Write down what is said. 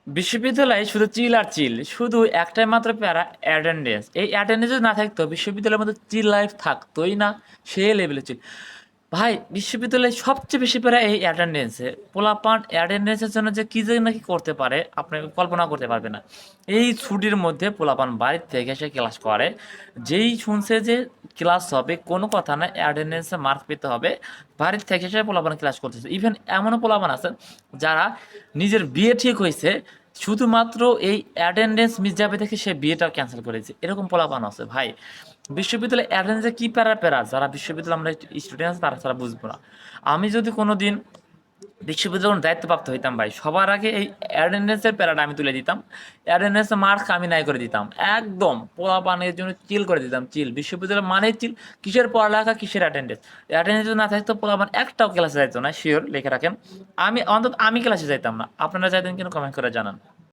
বিশ্ববিদ্যালয়ে শুধু চিল আর চিল, শুধু একটাই মাত্র প্যারা, অ্যাটেন্ডেন্স। এই অ্যাটেন্ডেন্স যদি না থাকতো বিশ্ববিদ্যালয়ের মধ্যে চিল লাইফ থাকতোই না, সে লেভেলে চিল। ভাই বিশ্ববিদ্যালয়ে সবচেয়ে বেশি প্যারা এই অ্যাটেন্ডেন্সে। পোলাপান অ্যাটেন্ডেন্সের জন্য যে কী যে নাকি করতে পারে আপনি কল্পনা করতে পারবে না। এই ছুটির মধ্যে পোলাপান বাড়ির থেকে এসে ক্লাস করে, যেই শুনছে যে ক্লাস হবে কোনো কথা না, অ্যাটেন্ডেন্সে মার্ক পেতে হবে, বাড়ির থেকে এসে পোলাপান ক্লাস করতেছে। ইভেন এমনও পোলাপান আছে যারা নিজের বিয়ে ঠিক হয়েছে, শুধুমাত্র এই অ্যাটেন্ডেন্স মিস যাবে থেকে সে বিয়েটা ক্যান্সেল করেছে, এরকম পোলাপান আছে ভাই। বিশ্ববিদ্যালয়ে অ্যাটেন্ডেন্সে কী প্যারা প্যারা, যারা বিশ্ববিদ্যালয়ে আমরা স্টুডেন্ট আছে তারা ছাড়া বুঝবো না। আমি যদি কোনো দিন বিশ্ববিদ্যালয়ের দায়িত্বপ্রাপ্ত হইতাম ভাই, সবার আগে এই অ্যাটেন্ডেন্সের প্যারাটা আমি তুলে দিতাম, অ্যাটেন্ডেন্সের মার্ক আমি নাই করে দিতাম, একদম পোলাপানের জন্য চিল করে দিতাম। চিল বিশ্ববিদ্যালয় মানে চিল, কিসের পড়ালেখা কিসের অ্যাটেন্ডেন্স। অ্যাটেন্ডেন্স যদি না থাকতো পোলাপান একটাও ক্লাসে যাইতো না, শিওর লিখে রাখেন। আমি অন্তত আমি ক্লাসে যাইতাম না, আপনারা যাইতেন কিনা কমেন্ট করে জানান।